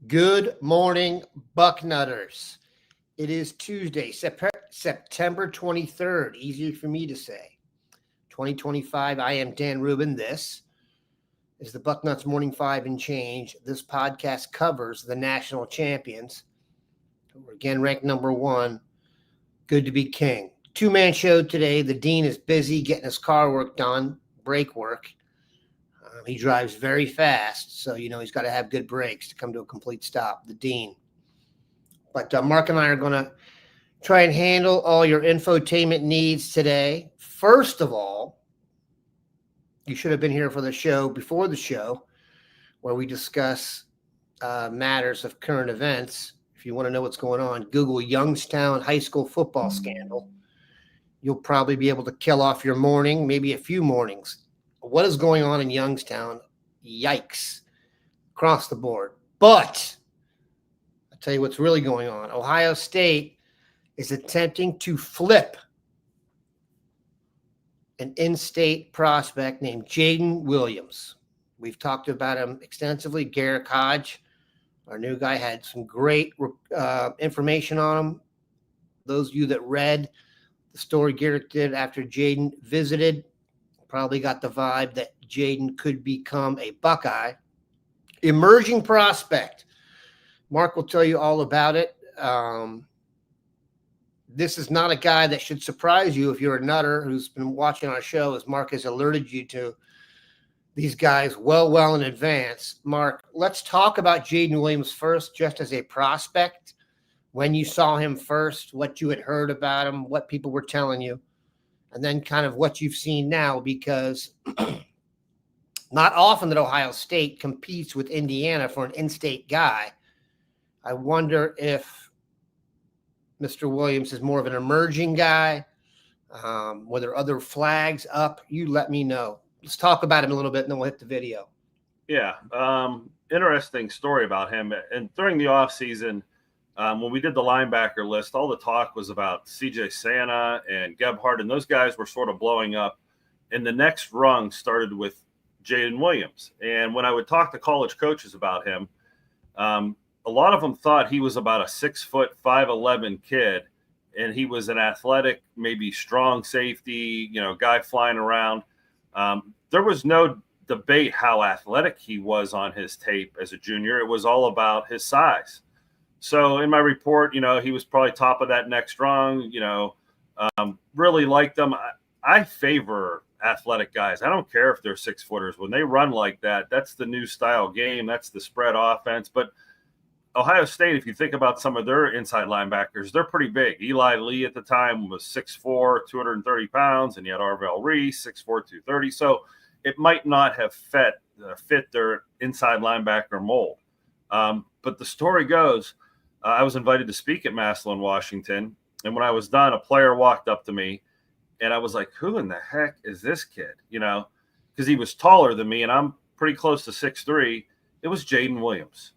Good morning, Bucknutters. It is Tuesday, September 23rd. Easier for me to say. 2025. I am Dan Rubin. This is the Bucknuts Morning 5 and Change. This podcast covers the national champions. We're again ranked number one. Good to be king. Two-man show today. The dean is busy getting his car work done, brake work. He drives very fast, so he's got to have good brakes to come to a complete stop, the dean. But Mark and I are going to try and handle all your infotainment needs today. First of all, you should have been here for the show before the show, where we discuss matters of current events. If you want to know what's going on, Google Youngstown high school football scandal. You'll probably be able to kill off your morning, maybe a few mornings. What is going on in Youngstown? Yikes. Across the board. But I'll tell you what's really going on. Ohio State is attempting to flip an in-state prospect named Jaden Williams. We've talked about him extensively. Garrick Hodge, our new guy, had some great information on him. Those of you that read the story Garrick did after Jaden visited probably got the vibe that Jaden could become a Buckeye. Emerging prospect. Mark will tell you all about it. This is not a guy that should surprise you if you're a nutter who's been watching our show, as Mark has alerted you to these guys well in advance. Mark, let's talk about Jaden Williams first, just as a prospect. When you saw him first, what you had heard about him, what people were telling you, and then kind of what you've seen now, because not often that Ohio State competes with Indiana for an in-state guy. I wonder if Mr. Williams is more of an emerging guy. Were there other flags up? You let me know. Let's talk about him a little bit, and then we'll hit the video. Yeah, interesting story about him. And during the offseason, when we did the linebacker list, all the talk was about CJ Santa and Gebhardt, and those guys were sort of blowing up. And the next rung started with Jaden Williams. And when I would talk to college coaches about him, a lot of them thought he was about a 6 foot, 5'11" kid, and he was an athletic, maybe strong safety, guy flying around. There was no debate how athletic he was on his tape as a junior. It was all about his size. So in my report, he was probably top of that next rung, really liked them. I favor athletic guys. I don't care if they're 6-footers. When they run like that, that's the new style game. That's the spread offense. But Ohio State, if you think about some of their inside linebackers, they're pretty big. Eli Lee at the time was 6'4", 230 pounds, and you had Arvell Reese, 6'4", 230. So it might not have fit their inside linebacker mold. But the story goes, I was invited to speak at Massillon, Washington. And when I was done, a player walked up to me, and I was like, who in the heck is this kid? Because he was taller than me, and I'm pretty close to 6'3". It was Jaden Williams.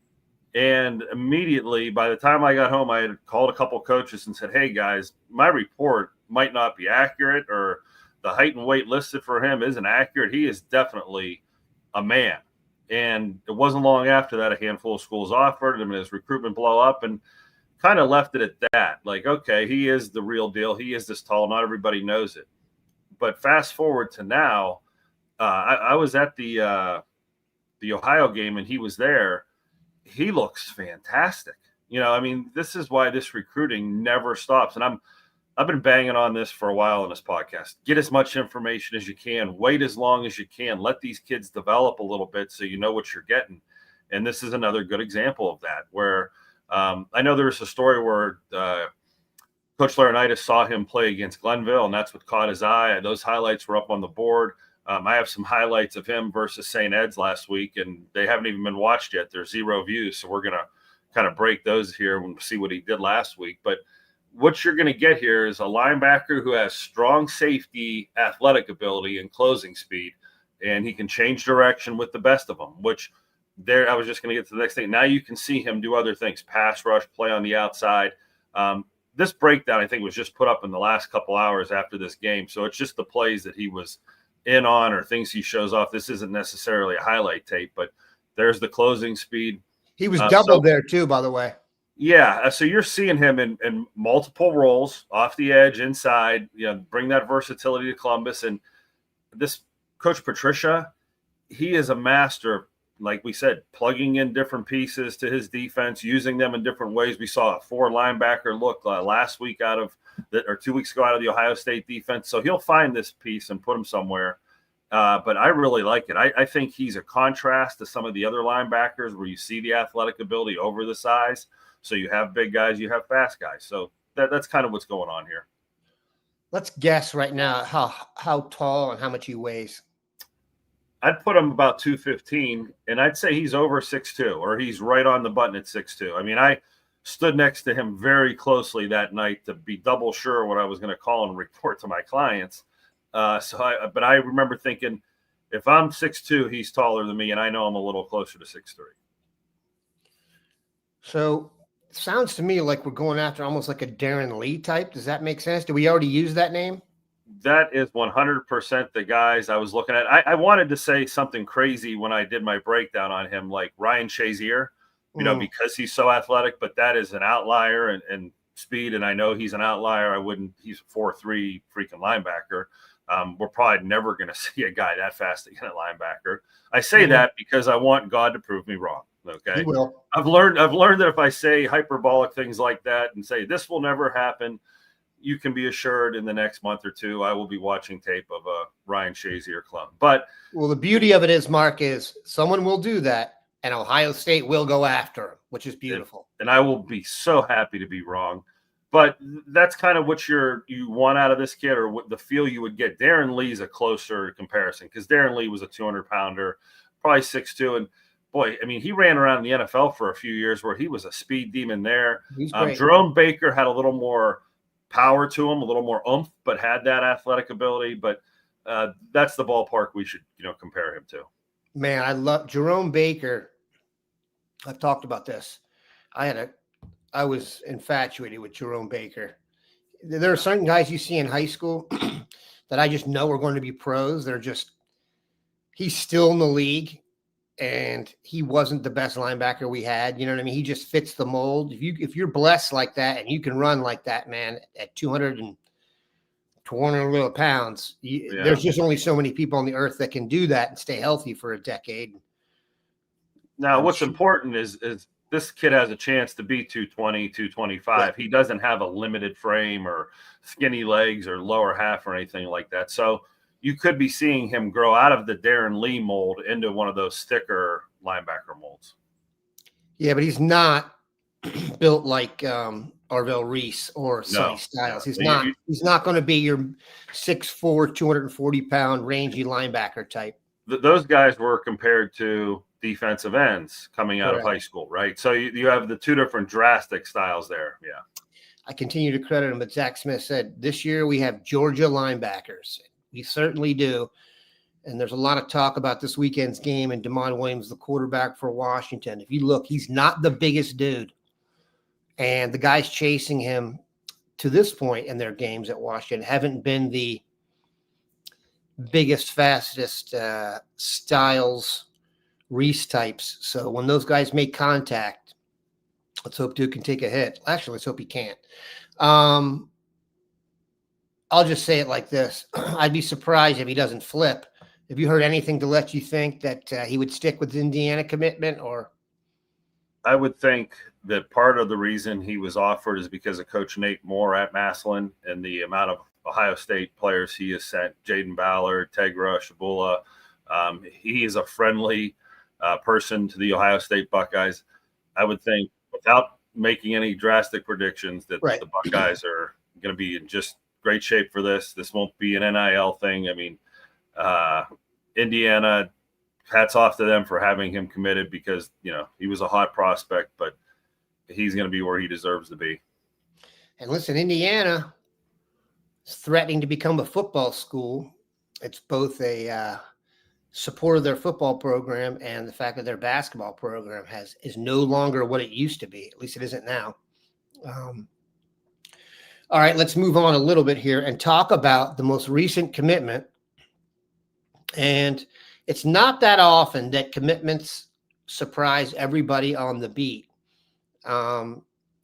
And immediately, by the time I got home, I had called a couple coaches and said, hey, guys, my report might not be accurate, or the height and weight listed for him isn't accurate. He is definitely a man. And it wasn't long after that, a handful of schools offered him, and his recruitment blow up, and kind of left it at that. Like, okay, he is the real deal. He is this tall. Not everybody knows it. But fast forward to now, I was at the Ohio game, and he was there. He looks fantastic. This is why this recruiting never stops. And I've been banging on this for a while on this podcast. Get as much information as you can. Wait as long as you can. Let these kids develop a little bit so you know what you're getting. And this is another good example of that, where I know there's a story where Coach Laurinaitis saw him play against Glenville, and that's what caught his eye. Those highlights were up on the board. I have some highlights of him versus St. Ed's last week, and they haven't even been watched yet. There's 0 views, so we're going to kind of break those here and see what he did last week. But what you're going to get here is a linebacker who has strong safety, athletic ability, and closing speed, and he can change direction with the best of them, which there I was just going to get to the next thing. Now you can see him do other things, pass rush, play on the outside. This breakdown, I think, was just put up in the last couple hours after this game, so it's just the plays that he was in on or things he shows off. This isn't necessarily a highlight tape, but there's the closing speed. He was doubled there too, by the way. Yeah, so you're seeing him in multiple roles, off the edge, inside. Bring that versatility to Columbus. And this Coach Patricia, he is a master, like we said, plugging in different pieces to his defense, using them in different ways. We saw a 4 linebacker look last week or 2 weeks ago out of the Ohio State defense. So he'll find this piece and put him somewhere. But I really like it. I think he's a contrast to some of the other linebackers where you see the athletic ability over the size. So you have big guys, you have fast guys. So that's kind of what's going on here. Let's guess right now how tall and how much he weighs. I'd put him about 215, and I'd say he's over 6'2", or he's right on the button at 6'2". I mean, I stood next to him very closely that night to be double sure what I was going to call and report to my clients. But I remember thinking, if I'm 6'2", he's taller than me, and I know I'm a little closer to 6'3". So it sounds to me like we're going after almost like a Darren Lee type. Does that make sense? Do we already use that name? That is 100% the guys I was looking at. I wanted to say something crazy when I did my breakdown on him, like Ryan Shazier, because he's so athletic, but that is an outlier and speed. And I know he's an outlier. He's a 4'3" freaking linebacker. We're probably never going to see a guy that fast again at linebacker. I say that because I want God to prove me wrong. Okay. He will. I've learned that if I say hyperbolic things like that and say this will never happen, you can be assured in the next month or two, I will be watching tape of a Ryan Shazier clone. But the beauty of it is, Mark, is someone will do that and Ohio State will go after him, which is beautiful. And I will be so happy to be wrong. But that's kind of what you want out of this kid, or what the feel you would get. Darren Lee's a closer comparison because Darren Lee was a 200-pounder, probably 6'2", and boy, I mean, he ran around the NFL for a few years where he was a speed demon there. Jerome Baker had a little more power to him, a little more oomph, but had that athletic ability. But that's the ballpark we should, compare him to. Man, I love Jerome Baker. I've talked about this. I was infatuated with Jerome Baker. There are certain guys you see in high school that I just know are going to be pros. He's still in the league. And he wasn't the best linebacker we had. You know what I mean? He just fits the mold. If you're blessed like that and you can run like that, man, at 220 little pounds, there's just only so many people on the earth that can do that and stay healthy for a decade. Now, what's important is this kid has a chance to be 220, 225. Right. He doesn't have a limited frame or skinny legs or lower half or anything like that. So you could be seeing him grow out of the Darren Lee mold into one of those thicker linebacker molds. Yeah, but he's not built like Arvell Reese or Sonny Styles. He's not going to be your 6'4", 240-pound rangy linebacker type. Those guys were compared to defensive ends coming out of high school, right? So you have the two different drastic styles there. Yeah. I continue to credit him, but Zach Smith said, this year we have Georgia linebackers. We certainly do. And there's a lot of talk about this weekend's game and DeMond Williams, the quarterback for Washington. If you look, he's not the biggest dude. And the guys chasing him to this point in their games at Washington haven't been the biggest, fastest Styles, Reese types. So when those guys make contact, let's hope Duke can take a hit. Actually, let's hope he can't. I'll just say it like this. I'd be surprised if he doesn't flip. Have you heard anything to let you think that he would stick with the Indiana commitment? Or I would think that part of the reason he was offered is because of Coach Nate Moore at Massillon and the amount of Ohio State players he has sent, Jaden Ballard, Tegra, Shabula. He is a friendly person to the Ohio State Buckeyes. I would think, without making any drastic predictions, that the Buckeyes are going to be in just great shape for this. This won't be an NIL thing. I mean, Indiana, hats off to them for having him committed because, he was a hot prospect, but he's going to be where he deserves to be. And listen, Indiana is threatening to become a football school. It's both a support of their football program and the fact that their basketball program is no longer what it used to be. At least it isn't now. All right, let's move on a little bit here and talk about the most recent commitment. And it's not that often that commitments surprise everybody on the beat.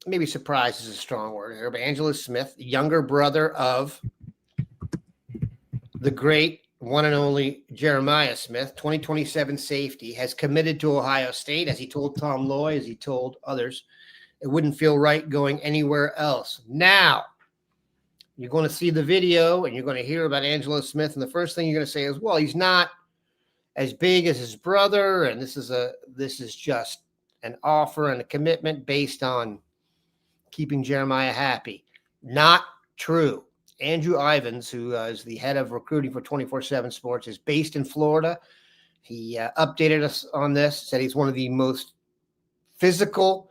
Maybe surprise is a strong word here, but Angelus Smith, younger brother of the great one and only Jeremiah Smith, 2027 safety, has committed to Ohio State, as he told Tom Loy, as he told others. It wouldn't feel right going anywhere else. Now, you're going to see the video and you're going to hear about Angelus Smith, and the first thing you're going to say is, well, he's not as big as his brother, and this is just an offer and a commitment based on keeping Jeremiah happy. Not true. Andrew Ivins, who is the head of recruiting for 24/7 Sports, is based in Florida. He updated us on this, said he's one of the most physical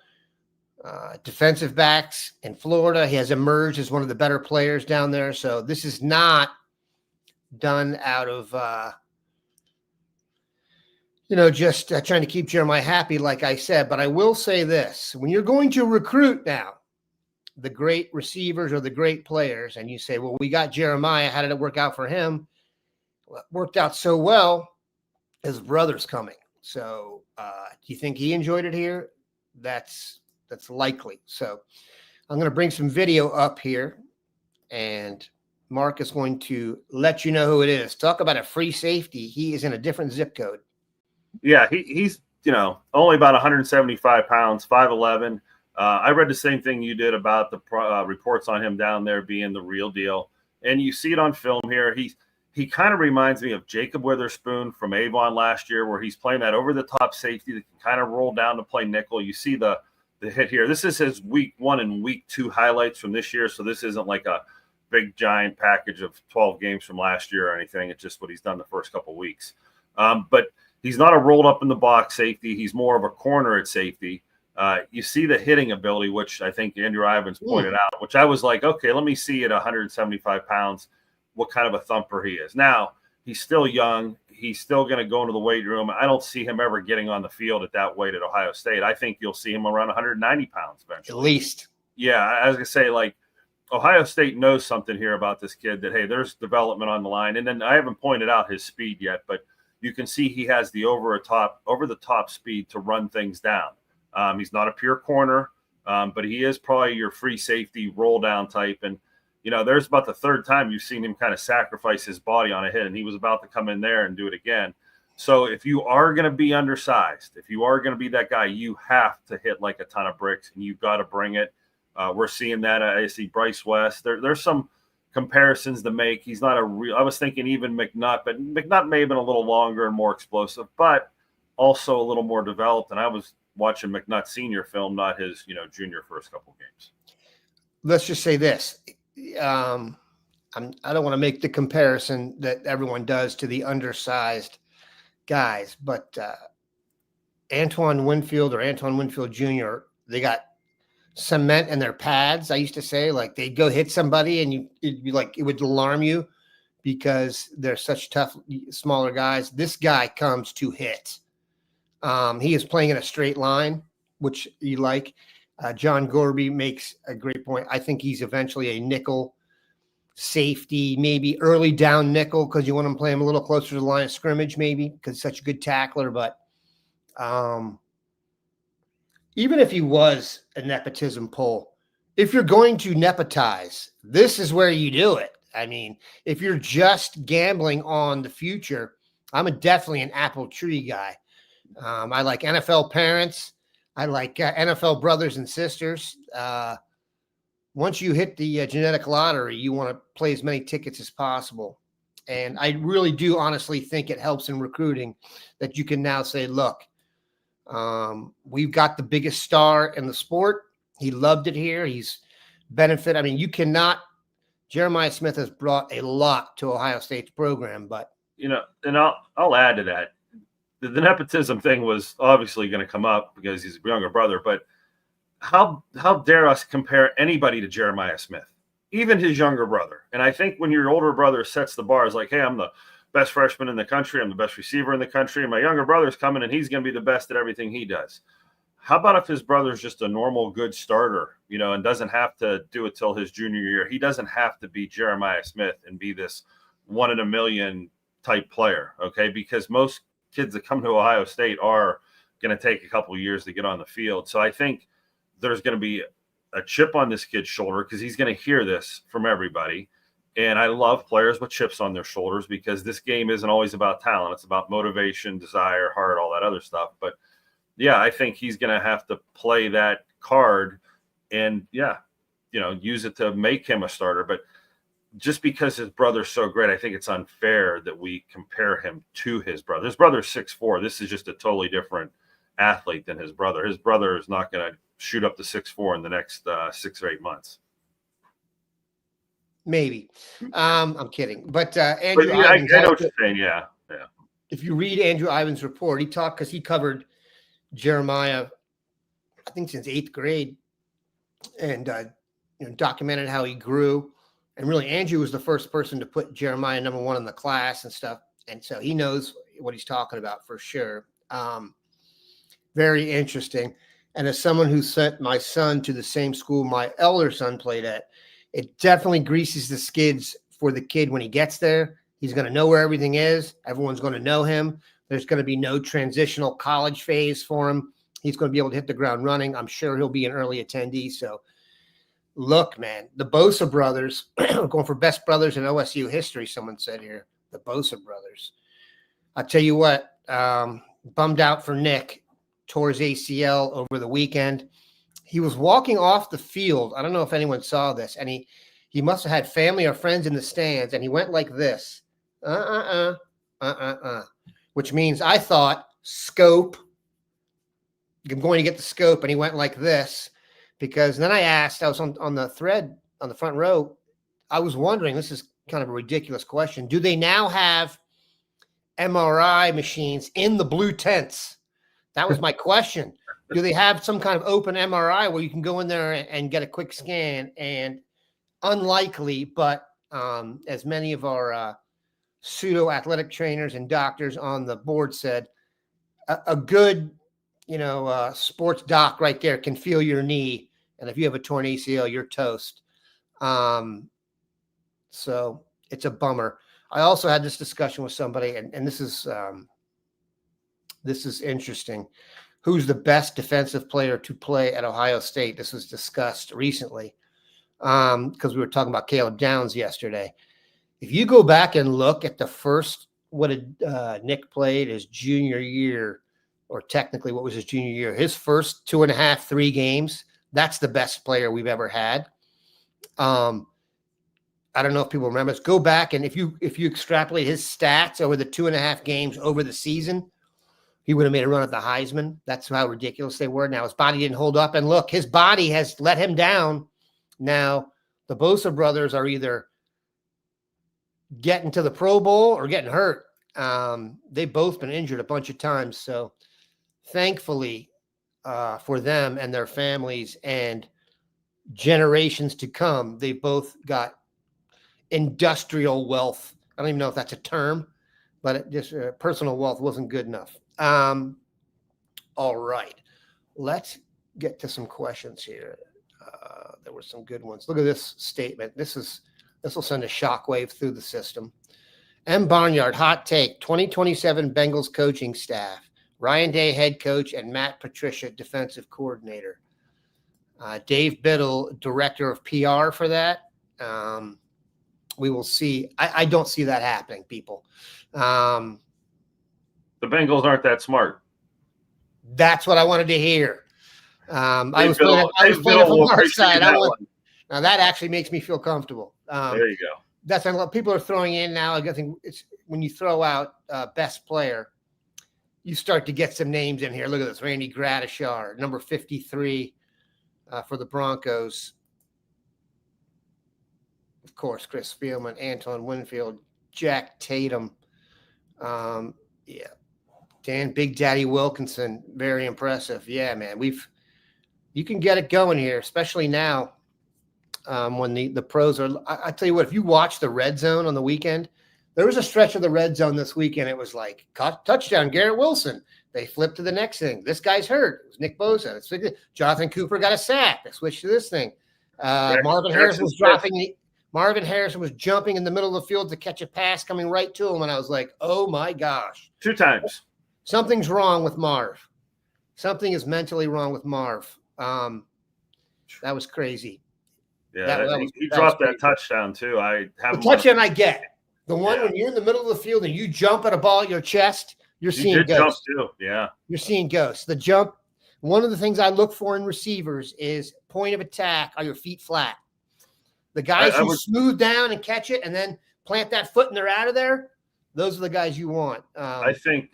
defensive backs in Florida. He has emerged as one of the better players down there. So this is not done out of, just trying to keep Jeremiah happy, like I said. But I will say this. When you're going to recruit now, the great receivers or the great players, and you say, well, we got Jeremiah. How did it work out for him? Well, it worked out so well. His brother's coming. So do you think he enjoyed it here? That's likely. So I'm going to bring some video up here, and Mark is going to let you know who it is. Talk about a free safety. He is in a different zip code. Yeah, he's only about 175 pounds, 5'11". I read the same thing you did about the reports on him down there being the real deal. And you see it on film here. He kind of reminds me of Jacob Witherspoon from Avon last year, where he's playing that over-the-top safety that can kind of roll down to play nickel. You see the hit here. This is his week 1 and week 2 highlights from this year, so this isn't like a big, giant package of 12 games from last year or anything. It's just what he's done the first couple of weeks. But he's not a rolled-up-in-the-box safety. He's more of a corner at safety. You see the hitting ability, which I think Andrew Ivins pointed out, which I was like, okay, let me see at 175 pounds what kind of a thumper he is. Now, he's still young. He's still going to go into the weight room. I don't see him ever getting on the field at that weight at Ohio State. I think you'll see him around 190 pounds eventually. At least. Yeah, I was going to say, like, Ohio State knows something here about this kid that, hey, there's development on the line. And then I haven't pointed out his speed yet, but you can see he has the over-the-top speed to run things down. He's not a pure corner, but he is probably your free safety roll-down type. And, there's about the third time you've seen him kind of sacrifice his body on a hit, and he was about to come in there and do it again. So if you are going to be undersized, if you are going to be that guy, you have to hit like a ton of bricks, and you've got to bring it. We're seeing that. I see Bryce West. There's some comparisons to make. He's not I was thinking even McNutt, but McNutt may have been a little longer and more explosive, but also a little more developed. And I was watching McNutt senior film, not his, junior first couple games. Let's just say this. I don't want to make the comparison that everyone does to the undersized guys, but Antoine Winfield Jr., they got cement in their pads. I used to say, like, they'd go hit somebody and it would alarm you because they're such tough, smaller guys. This guy comes to hit. He is playing in a straight line, which you like. John Gorby makes a great point. I think he's eventually a nickel safety, maybe early down nickel, because you want to play him a little closer to the line of scrimmage, maybe because he's such a good tackler. But even if he was a nepotism poll, if you're going to nepotize, this is where you do it. I mean, if you're just gambling on the future, I'm definitely an apple tree guy. I like NFL parents. I like NFL brothers and sisters. Once you hit the genetic lottery, you want to play as many tickets as possible. And I really do honestly think it helps in recruiting that you can now say, look, we've got the biggest star in the sport. He loved it here. He's benefit. I mean, Jeremiah Smith has brought a lot to Ohio State's program, but and I'll add to that. The nepotism thing was obviously going to come up because he's a younger brother, but how dare us compare anybody to Jeremiah Smith, even his younger brother? And I think when your older brother sets the bar, is like, hey, I'm the best freshman in the country, I'm the best receiver in the country, and my younger brother's coming and he's going to be the best at everything he does. How about if his brother's just a normal good starter, and doesn't have to do it till his junior year? He doesn't have to be Jeremiah Smith and be this 1 in a million type player, okay? Because most kids that come to Ohio State are going to take a couple of years to get on the field. So I think there's going to be a chip on this kid's shoulder because he's going to hear this from everybody. And I love players with chips on their shoulders because this game isn't always about talent. It's about motivation, desire, heart, all that other stuff. But, yeah, I think he's going to have to play that card and, use it to make him a starter. But just because his brother's so great, I think it's unfair that we compare him to his brother. His brother's 6'4". This is just a totally different athlete than his brother. His brother is not going to shoot up to 6'4" in the next 6 or 8 months. Maybe. I'm kidding. But Andrew Ivins, I know what you're saying. Yeah. If you read Andrew Ivins' report, he talked because he covered Jeremiah, I think since 8th grade, and documented how he grew. And really, Andrew was the first person to put Jeremiah number 1 in the class and stuff. And so he knows what he's talking about for sure. Very interesting. And as someone who sent my son to the same school my elder son played at, it definitely greases the skids for the kid when he gets there. He's going to know where everything is. Everyone's going to know him. There's going to be no transitional college phase for him. He's going to be able to hit the ground running. I'm sure he'll be an early attendee. So, look, man, the Bosa brothers, going for best brothers in OSU history, someone said here, the Bosa brothers. I'll tell you what, bummed out for Nick, tore his ACL over the weekend. He was walking off the field. I don't know if anyone saw this, and he must have had family or friends in the stands, and he went like this, which means I thought, scope, I'm going to get the scope, and he went like this. Because then I was on the thread on the front row. I was wondering, this is kind of a ridiculous question. Do they now have MRI machines in the blue tents? That was my question. Do they have some kind of open MRI where you can go in there and get a quick scan? And unlikely, but as many of our pseudo athletic trainers and doctors on the board said, a good sports doc right there can feel your knee. And if you have a torn ACL, you're toast. So it's a bummer. I also had this discussion with somebody, and this is interesting. Who's the best defensive player to play at Ohio State? This was discussed recently because we were talking about Caleb Downs yesterday. If you go back and look at the first, what did Nick played his junior year, or technically what was his junior year, his first 2.5, 3 games, that's the best player we've ever had. I don't know if people remember this. Go back, and if you extrapolate his stats over the 2.5 games over the season, he would have made a run at the Heisman. That's how ridiculous they were. Now his body didn't hold up, and look, his body has let him down. Now the Bosa brothers are either getting to the Pro Bowl or getting hurt. They've both been injured a bunch of times, so thankfully for them and their families and generations to come, they both got industrial wealth. I don't even know if that's a term, but just personal wealth wasn't good enough. All right, let's get to some questions here. There were some good ones. Look at this statement. This will send a shockwave through the system. M. Barnyard, hot take, 2027 Bengals coaching staff, Ryan Day, head coach, and Matt Patricia, defensive coordinator. Dave Biddle, director of PR for that. We will see. I don't see that happening, people. The Bengals aren't that smart. That's what I wanted to hear. I was playing from Mark's side. Now that actually makes me feel comfortable. There you go. That's what people are throwing in now. I think it's when you throw out best player, you start to get some names in here. Look at this. Randy Gradishar, number 53 for the Broncos. Of course, Chris Spielman, Anton Winfield, Jack Tatum. Dan Big Daddy Wilkinson, very impressive. Yeah, man, you can get it going here, especially now when the pros are. I tell you what, if you watch the red zone on the weekend, there was a stretch of the red zone this weekend. It was like touchdown, Garrett Wilson. They flipped to the next thing. This guy's hurt. It was Nick Bosa. Jonathan Cooper got a sack. They switched to this thing. Marvin Harrison was jumping in the middle of the field to catch a pass coming right to him, and I was like, oh my gosh. 2 times. Something's wrong with Marv. Something is mentally wrong with Marv. That was crazy. Yeah, he dropped that touchdown too. I have the touchdown. I get the one when you're in the middle of the field and you jump at a ball at your chest. You're seeing ghosts. Jump too. Yeah, you're seeing ghosts. The jump. One of the things I look for in receivers is point of attack. Are your feet flat? The guys who smooth down and catch it and then plant that foot and they're out of there. Those are the guys you want. I think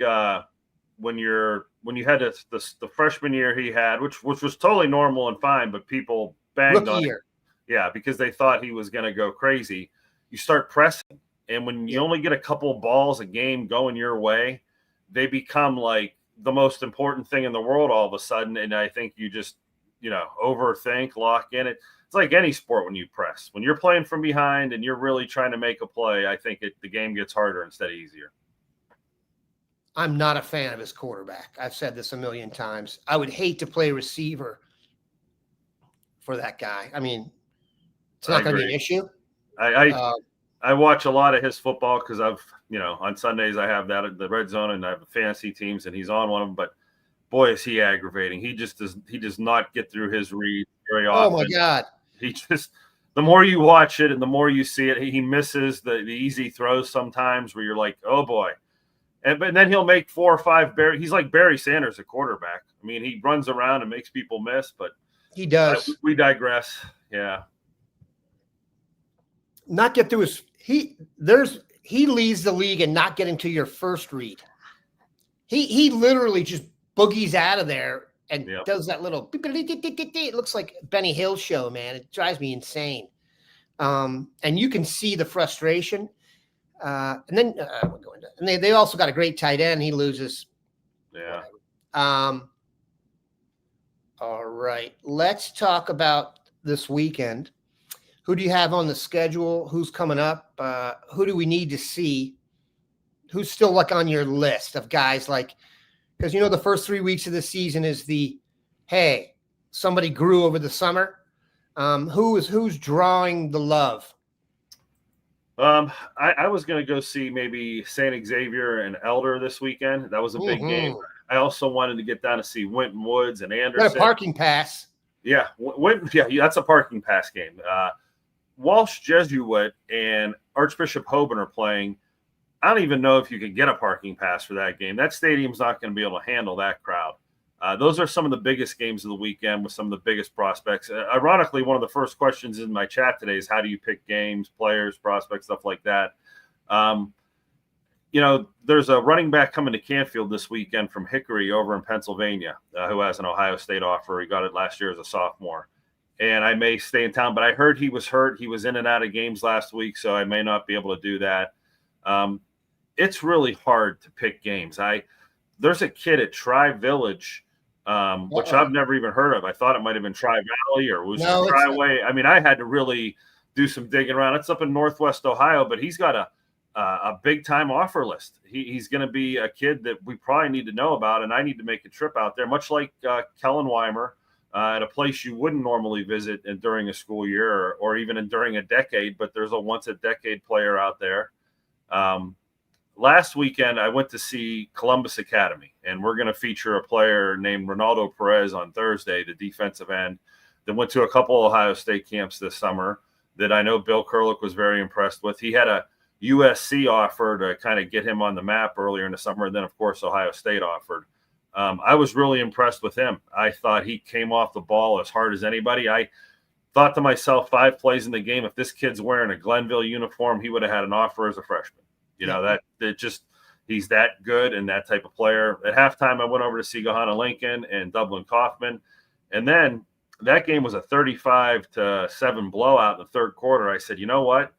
when you had the freshman year he had, which was totally normal and fine, but people banged on him. Yeah, because they thought he was going to go crazy. You start pressing, and when you only get a couple balls a game going your way, they become like the most important thing in the world all of a sudden. And I think you just, overthink, lock in it. It's like any sport when you press. When you're playing from behind and you're really trying to make a play, I think the game gets harder instead of easier. I'm not a fan of his quarterback. I've said this a million times. I would hate to play receiver for that guy. I mean, it's not going to be an issue. I watch a lot of his football because on Sundays I have that at the Red Zone and I have the fantasy teams and he's on one of them. But boy, is he aggravating. He does not get through his read very often. Oh my God. The more you watch it and the more you see it, he misses the easy throws sometimes where you're like, oh boy. But then he'll make 4 or 5 he's like Barry Sanders at quarterback. I mean, he runs around and makes people miss, but he does. We digress. Yeah. Not get through he leads the league and not getting to your first read. He literally just boogies out of there and does that little it looks like Benny Hill show, man. It drives me insane. And you can see the frustration. And then they also got a great tight end. He loses. Yeah. All right. Let's talk about this weekend. Who do you have on the schedule? Who's coming up? Who do we need to see? Who's still like on your list of guys like, because the first 3 weeks of the season is hey, somebody grew over the summer. Who's drawing the love? I was going to go see maybe St. Xavier and Elder this weekend. That was a big game. I also wanted to get down to see Winton Woods and Anderson. Got a parking pass. Yeah, Winton. Yeah, that's a parking pass game. Walsh Jesuit and Archbishop Hoban are playing. I don't even know if you can get a parking pass for that game. That stadium's not going to be able to handle that crowd. Those are some of the biggest games of the weekend with some of the biggest prospects. Ironically, one of the first questions in my chat today is how do you pick games, players, prospects, stuff like that. There's a running back coming to Canfield this weekend from Hickory over in Pennsylvania who has an Ohio State offer. He got it last year as a sophomore. And I may stay in town, but I heard he was hurt. He was in and out of games last week, so I may not be able to do that. It's really hard to pick games. There's a kid at Tri-Village, which I've never even heard of. I thought it might have been Tri-Valley or was it Tri-Way. I mean, I had to really do some digging around. It's up in Northwest Ohio, but he's got a big-time offer list. He's going to be a kid that we probably need to know about, and I need to make a trip out there, much like Kellen Weimer, at a place you wouldn't normally visit during a school year or even during a decade, but there's a once-a-decade player out there. Last weekend, I went to see Columbus Academy, and we're going to feature a player named Ronaldo Perez on Thursday, the defensive end, that went to a couple Ohio State camps this summer that I know Bill Kurlick was very impressed with. He had a USC offer to kind of get him on the map earlier in the summer, and then, of course, Ohio State offered. I was really impressed with him. I thought he came off the ball as hard as anybody. I thought to myself, 5 plays in the game, if this kid's wearing a Glenville uniform, he would have had an offer as a freshman. He's that good and that type of player. At halftime, I went over to see Gahanna Lincoln and Dublin Kaufman. And then that game was a 35-7 blowout in the third quarter. I said, you know what?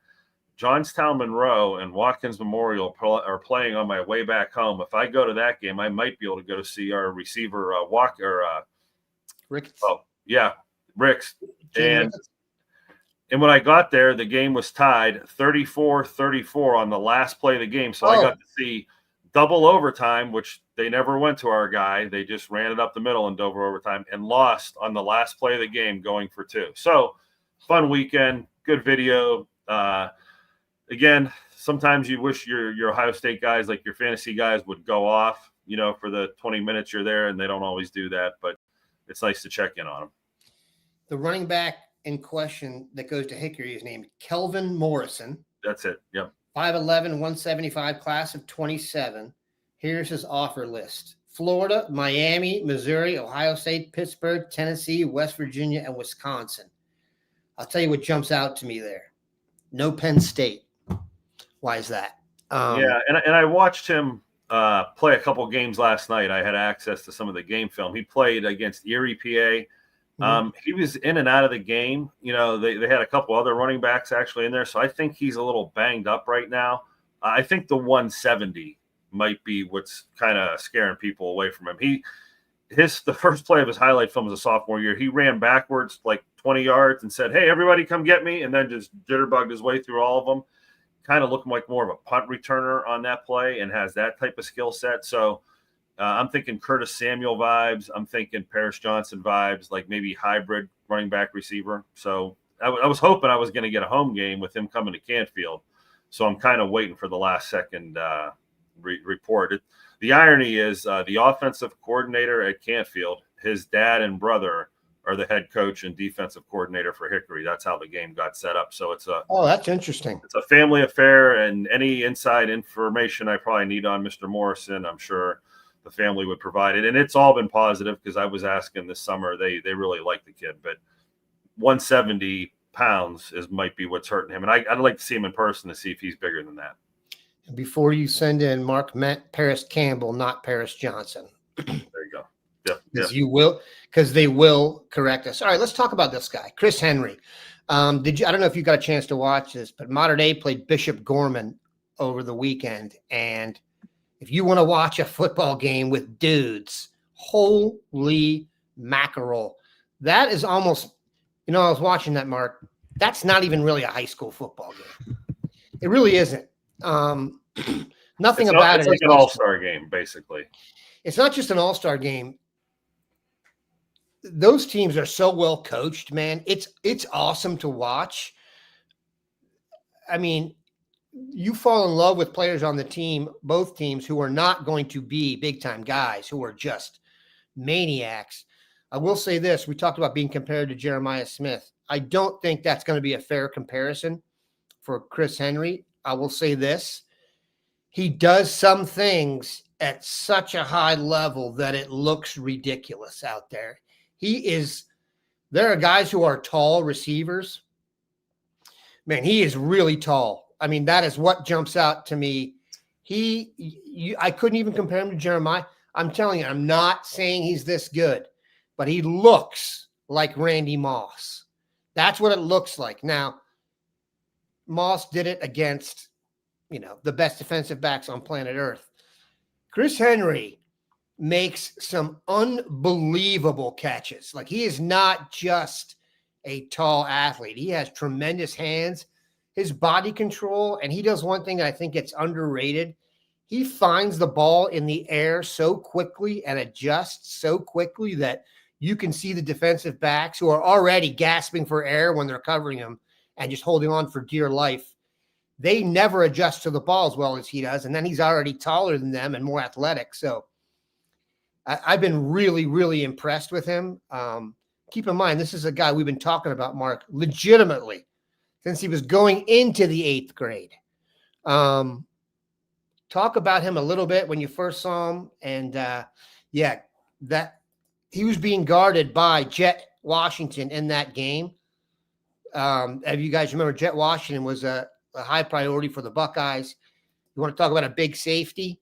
Johnstown Monroe and Watkins Memorial are playing on my way back home. If I go to that game, I might be able to go to see our receiver, Ricks. Oh, yeah, Ricks. And when I got there, the game was tied 34-34 on the last play of the game. So I got to see double overtime, which they never went to our guy. They just ran it up the middle in double overtime and lost on the last play of the game going for 2. So fun weekend, good video. Again, sometimes you wish your Ohio State guys, like your fantasy guys, would go off, for the 20 minutes you're there, and they don't always do that, but it's nice to check in on them. The running back in question that goes to Hickory is named Kelvin Morrison. That's it. Yep. 5'11", 175, class of 27. Here's his offer list. Florida, Miami, Missouri, Ohio State, Pittsburgh, Tennessee, West Virginia, and Wisconsin. I'll tell you what jumps out to me there. No Penn State. Why is that? And I watched him play a couple games last night. I had access to some of the game film. He played against Erie, PA. He was in and out of the game. They had a couple other running backs actually in there, so I think he's a little banged up right now. I think the 170 might be what's kind of scaring people away from him. The first play of his highlight film was a sophomore year. He ran backwards like 20 yards and said, "Hey, everybody come get me," and then just jitterbugged his way through all of them. Kind of looking like more of a punt returner on that play and has that type of skill set. So I'm thinking Curtis Samuel vibes. I'm thinking Paris Johnson vibes, like maybe hybrid running back receiver. So I was hoping I was going to get a home game with him coming to Canfield. So I'm kind of waiting for the last second report. The irony is the offensive coordinator at Canfield, his dad and brother are the head coach and defensive coordinator for Hickory. That's how the game got set up. So that's interesting. It's a family affair, and any inside information I probably need on Mr. Morrison, I'm sure the family would provide it. And it's all been positive because I was asking this summer. They really like the kid, but 170 pounds might be what's hurting him. And I'd like to see him in person to see if he's bigger than that. Before you send in, Mark meant Paris Campbell, not Paris Johnson. There you go. Yeah. Because they will correct us. All right, let's talk about this guy, Chris Henry. I don't know if you got a chance to watch this, but Mater Dei played Bishop Gorman over the weekend. And if you want to watch a football game with dudes, holy mackerel. That is almost, I was watching that, Mark. That's not even really a high school football game. It really isn't. Nothing about it. It's like an all-star game, basically. It's not just an all-star game. Those teams are so well coached, man. It's awesome to watch. I mean, you fall in love with players on the team, both teams, who are not going to be big-time guys, who are just maniacs. I will say this. We talked about being compared to Jeremiah Smith. I don't think that's going to be a fair comparison for Chris Henry. I will say this. He does some things at such a high level that it looks ridiculous out there. There are guys who are tall receivers. Man, he is really tall. I mean, that is what jumps out to me. I couldn't even compare him to Jeremiah. I'm telling you, I'm not saying he's this good, but he looks like Randy Moss. That's what it looks like. Now, Moss did it against, the best defensive backs on planet Earth. Chris Henry makes some unbelievable catches. Like, he is not just a tall athlete. He has tremendous hands, his body control, and he does one thing that I think gets underrated. He finds the ball in the air so quickly and adjusts so quickly that you can see the defensive backs who are already gasping for air when they're covering him and just holding on for dear life. They never adjust to the ball as well as he does, and then he's already taller than them and more athletic. So I've been really, really impressed with him. Keep in mind, this is a guy we've been talking about, Mark, legitimately since he was going into the 8th grade. Talk about him a little bit when you first saw him. And, that he was being guarded by Jet Washington in that game. If you guys remember, Jet Washington was a high priority for the Buckeyes. You want to talk about a big safety?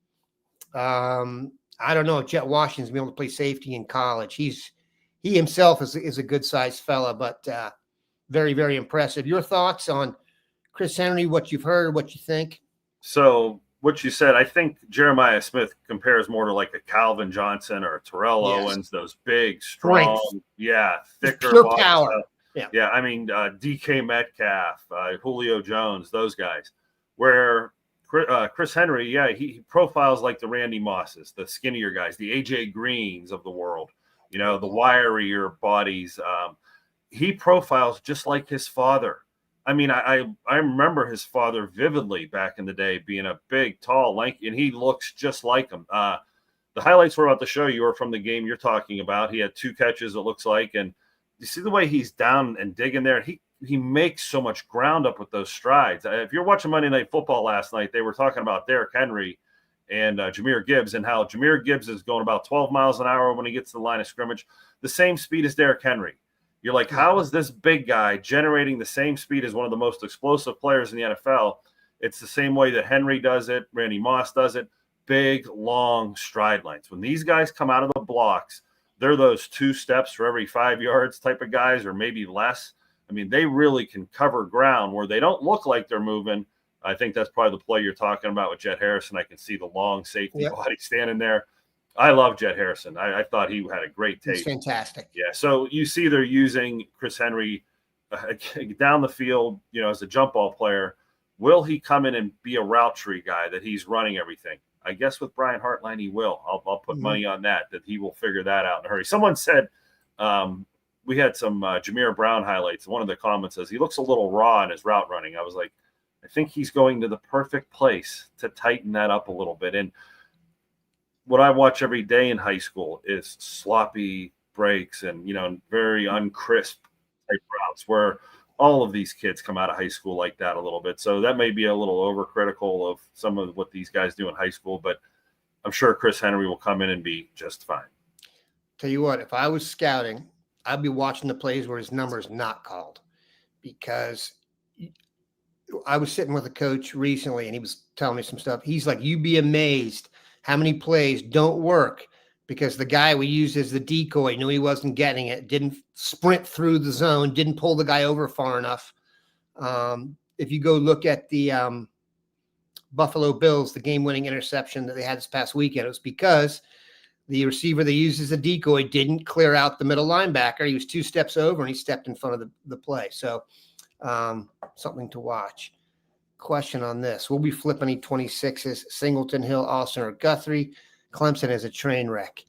I don't know if Jet Washington's been able to play safety in college. He himself is a good-sized fella, but very, very impressive. Your thoughts on Chris Henry, what you've heard, what you think? So what you said, I think Jeremiah Smith compares more to like a Calvin Johnson or a Terrell Owens, those big, strong, thicker. Pure power. Yeah, I mean, DK Metcalf, Julio Jones, those guys. Where Chris Henry, he profiles like the Randy Mosses, the skinnier guys, the AJ Greens of the world, the wirier bodies. He profiles just like his father. I mean, I remember his father vividly back in the day being a big, tall, lanky, and he looks just like him. The the highlights we're about to show you are from the game you're talking about. He had 2 catches, it looks like, and you see the way he's down and digging there. He makes so much ground up with those strides. If you're watching Monday Night Football last night, they were talking about Derrick Henry and Jahmyr Gibbs, and how Jahmyr Gibbs is going about 12 miles an hour when he gets to the line of scrimmage, the same speed as Derrick Henry. You're like, how is this big guy generating the same speed as one of the most explosive players in the NFL? It's the same way that Henry does it, Randy Moss does it, big, long stride lengths. When these guys come out of the blocks, they're those 2 steps for every 5 yards type of guys, or maybe less. I mean, they really can cover ground where they don't look like they're moving. I think that's probably the play you're talking about with Jet Harrison. I can see the long safety body standing there. I love Jet Harrison. I thought he had a great tape. He's fantastic. Yeah, so you see they're using Chris Henry down the field, as a jump ball player. Will he come in and be a route tree guy that he's running everything? I guess with Brian Hartline, he will. I'll put money on that he will figure that out in a hurry. Someone said we had some Jameer Brown highlights. One of the comments says he looks a little raw in his route running. I was like, I think he's going to the perfect place to tighten that up a little bit. And what I watch every day in high school is sloppy breaks and, very uncrisp type routes where all of these kids come out of high school like that a little bit. So that may be a little overcritical of some of what these guys do in high school, but I'm sure Chris Henry will come in and be just fine. Tell you what, if I was scouting, I'd be watching the plays where his number is not called, because I was sitting with a coach recently and he was telling me some stuff. He's like, you'd be amazed how many plays don't work because the guy we used as the decoy knew he wasn't getting it, didn't sprint through the zone, didn't pull the guy over far enough. If you go look at the Buffalo Bills, the game-winning interception that they had this past weekend, it was because the receiver they used as a decoy didn't clear out the middle linebacker. He was 2 steps over and he stepped in front of the play. So something to watch. Question on this. We'll be flipping 26s, Singleton, Hill, Austin, or Guthrie. Clemson is a train wreck.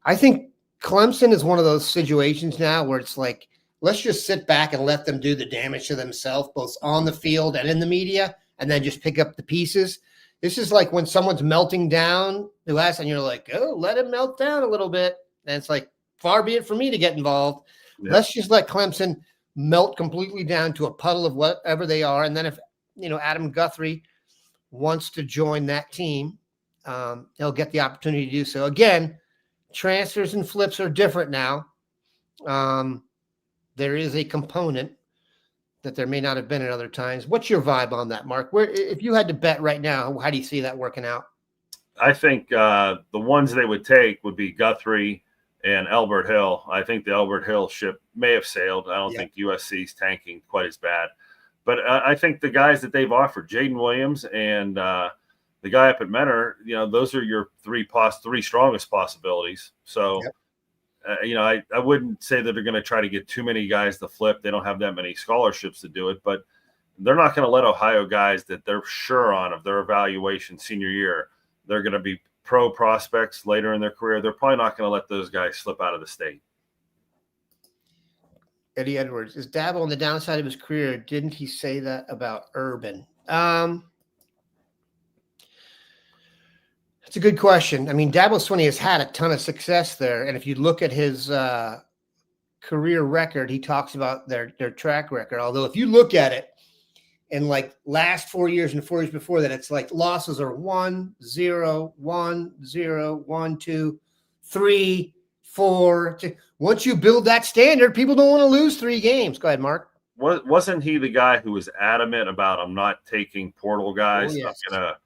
I think Clemson is one of those situations now where it's like, let's just sit back and let them do the damage to themselves, both on the field and in the media, and then just pick up the pieces. This is like when someone's melting down, and you're like, oh, let him melt down a little bit. And it's like, far be it for me to get involved. Yeah. Let's just let Clemson melt completely down to a puddle of whatever they are. And then if, Adam Guthrie wants to join that team, he'll get the opportunity to do so. Again, transfers and flips are different now. There is a component that there may not have been at other times. What's your vibe on that, Mark? If you had to bet right now, how do you see that working out? I think the ones they would take would be Guthrie and Elbert Hill. I think the Elbert Hill ship may have sailed. I don't think USC's tanking quite as bad. But I think the guys that they've offered, Jaden Williams and the guy up at Mentor, those are your three strongest possibilities. So, I wouldn't say that they're going to try to get too many guys to flip. They don't have that many scholarships to do it, but they're not going to let Ohio guys that they're sure on of their evaluation senior year. They're going to be pro prospects later in their career. They're probably not going to let those guys slip out of the state. Eddie Edwards, is Dabo on the downside of his career? Didn't he say that about Urban? That's a good question. I mean, Dabo Swinney has had a ton of success there. And if you look at his career record, he talks about their track record. Although if you look at it in like last 4 years and 4 years before that, it's like losses are 1, 0, 1, 0, 1, 2, 3, 4. Once you build that standard, people don't want to lose 3 games. Go ahead, Mark. Wasn't he the guy who was adamant about, I'm not taking portal guys. Oh, yes. I'm going to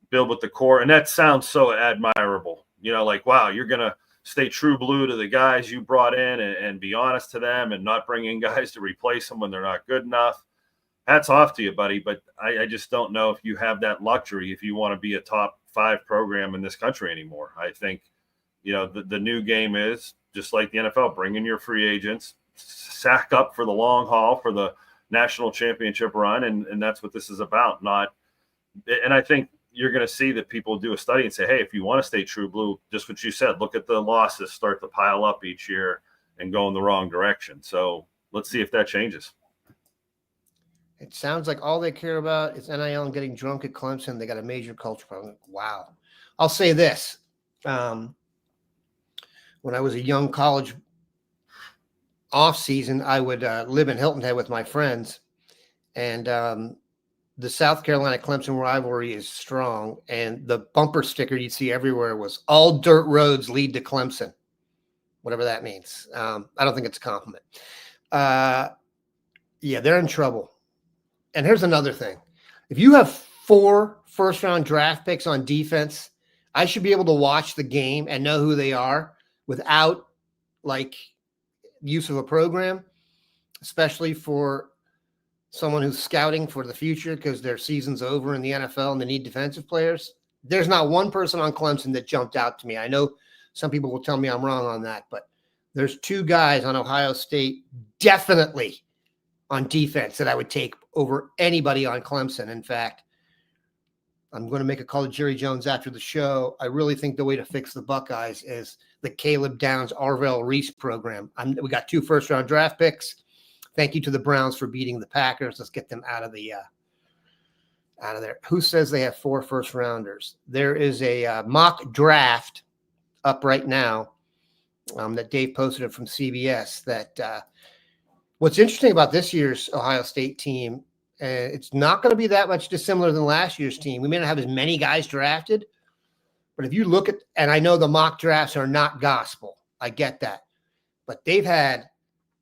build with the core. And that sounds so admirable. Like, wow, you're going to stay true blue to the guys you brought in and be honest to them and not bring in guys to replace them when they're not good enough. Hats off to you, buddy. But I just don't know if you have that luxury if you want to be a top 5 program in this country anymore. I think, the new game is just like the NFL, bring in your free agents, sack up for the long haul for the national championship run. And that's what this is about. And I think you're going to see that people do a study and say, hey, if you want to stay true blue, just what you said, look at the losses start to pile up each year and go in the wrong direction. So let's see if that changes. It sounds like all they care about is NIL and getting drunk at Clemson. They got a major culture problem. Wow. I'll say this. When I was a young college off season, I would live in Hilton Head with my friends, and the South Carolina Clemson rivalry is strong. And the bumper sticker you'd see everywhere was "All dirt roads lead to Clemson," whatever that means. I don't think it's a compliment. Yeah, they're in trouble. And here's another thing: if you have 4 first-round draft picks on defense, I should be able to watch the game and know who they are without like use of a program, especially for someone who's scouting for the future because their season's over in the NFL and they need defensive players. There's not one person on Clemson that jumped out to me. I know some people will tell me I'm wrong on that, but there's 2 guys on Ohio State definitely on defense that I would take over anybody on Clemson. In fact, I'm going to make a call to Jerry Jones after the show. I really think the way to fix the Buckeyes is the Caleb Downs, Arvell Reese program. We got 2 first-round draft picks. Thank you to the Browns for beating the Packers. Let's get them out of there. Who says they have 4 first-rounders? There is a mock draft up right now that Dave posted it from CBS. That what's interesting about this year's Ohio State team, it's not going to be that much dissimilar than last year's team. We may not have as many guys drafted, but if you look at, and I know the mock drafts are not gospel, I get that, but they've had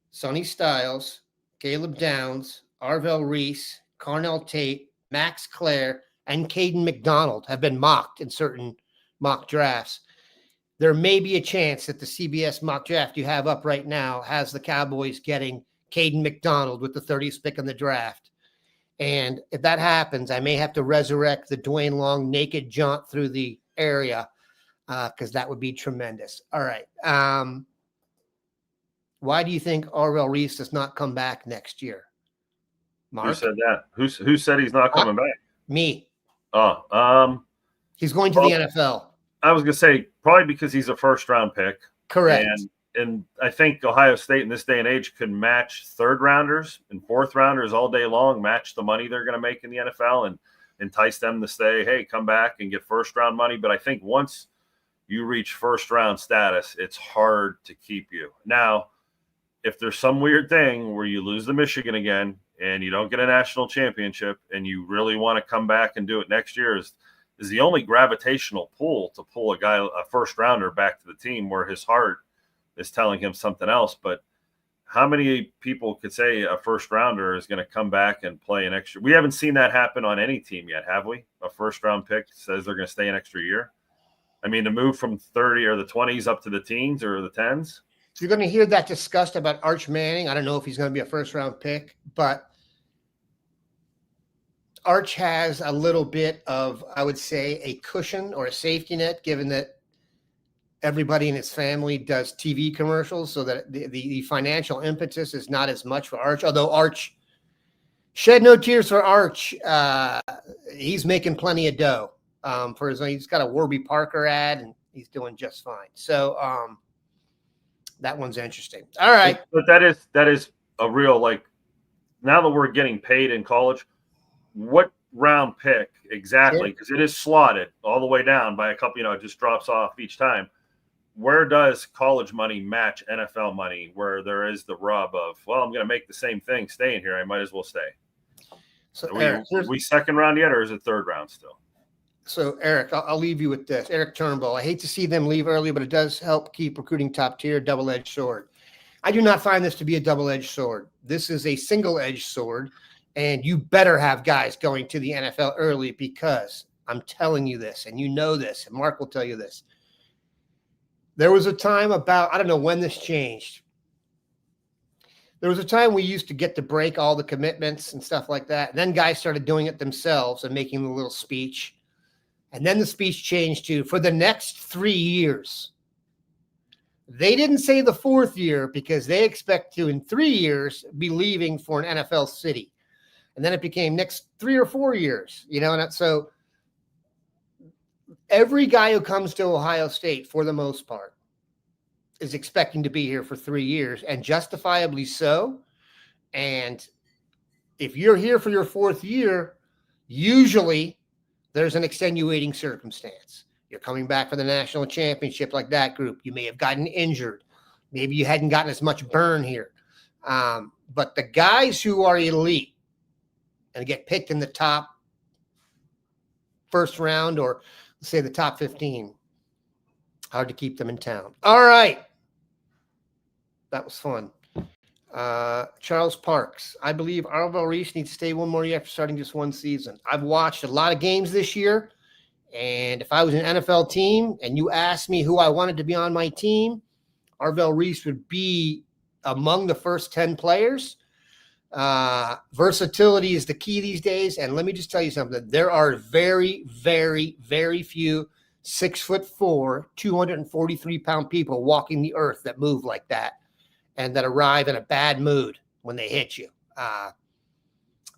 Sonny Styles, Caleb Downs, Arvell Reese, Carnell Tate, Max Clare, and Caden McDonald have been mocked in certain mock drafts. There may be a chance that the CBS mock draft you have up right now has the Cowboys getting Caden McDonald with the 30th pick in the draft. And if that happens, I may have to resurrect the Dwayne Long naked jaunt through the area because that would be tremendous. All right. Why do you think Arvell Reese does not come back next year? Mark? Who said that? Who said he's not coming back? Me. Oh, he's going to the NFL. I was going to say probably because he's a first-round pick. Correct. And I think Ohio State in this day and age can match 3rd rounders and 4th rounders all day long, match the money they're going to make in the NFL and entice them to say, hey, come back and get 1st-round money. But I think once you reach 1st-round status, it's hard to keep you. Now, if there's some weird thing where you lose to Michigan again and you don't get a national championship and you really want to come back and do it next year, is the only gravitational pull to pull a 1st-rounder back to the team where his heart is telling him something else. But how many people could say a 1st-rounder is going to come back and play an extra? We haven't seen that happen on any team yet, have we? A 1st-round pick says they're going to stay an extra year. I mean, to move from 30 or the 20s up to the teens or the 10s. So you're going to hear that discussed about Arch Manning. I don't know if he's going to be a 1st-round pick, but Arch has a little bit of, I would say, a cushion or a safety net, given that everybody in his family does TV commercials, so that the financial impetus is not as much for Arch. Although Arch, shed no tears for Arch. He's making plenty of dough for his own. He's got a Warby Parker ad, and he's doing just fine. So that one's interesting. All right. But that is a real, like, now that we're getting paid in college, what round pick exactly? Because it is slotted all the way down by a couple, it just drops off each time. Where does college money match NFL money, where there is the rub of, well, I'm going to make the same thing staying here, I might as well stay? So are we 2nd round yet, or is it 3rd round still? So, Eric, I'll leave you with this. Eric Turnbull, I hate to see them leave early, but it does help keep recruiting top tier, double-edged sword. I do not find this to be a double-edged sword. This is a single-edged sword, and you better have guys going to the NFL early, because I'm telling you this, and you know this, and Mark will tell you this. There was a time about, I don't know when this changed. There was a time we used to get to break all the commitments and stuff like that. And then guys started doing it themselves and making the little speech. And then the speech changed to, for the next 3 years. They didn't say the 4th year because they expect to, in 3 years, be leaving for an NFL city. And then it became next 3 or 4 years, and so every guy who comes to Ohio State, for the most part, is expecting to be here for 3 years, and justifiably so. And if you're here for your 4th year, usually there's an extenuating circumstance. You're coming back for the national championship like that group. You may have gotten injured. Maybe you hadn't gotten as much burn here. But the guys who are elite and get picked in the top first round, or let's say the top 15, hard to keep them in town. All right. That was fun. Charles Parks. I believe Arvell Reese needs to stay one more year after starting just one season. I've watched a lot of games this year, and if I was an NFL team and you asked me who I wanted to be on my team, Arvell Reese would be among the first 10 players. Versatility is the key these days, and let me just tell you something. There are very, very, very few 6'4", 243-pound people walking the earth that move like that and that arrive in a bad mood when they hit you.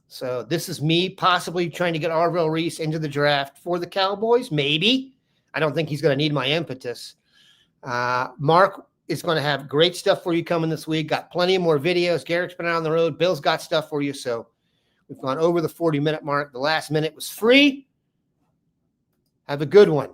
So this is me possibly trying to get Arvell Reese into the draft for the Cowboys. Maybe. I don't think he's going to need my impetus. Mark is going to have great stuff for you coming this week. Got plenty of more videos. Garrett's been out on the road. Bill's got stuff for you. So we've gone over the 40-minute mark. The last minute was free. Have a good one.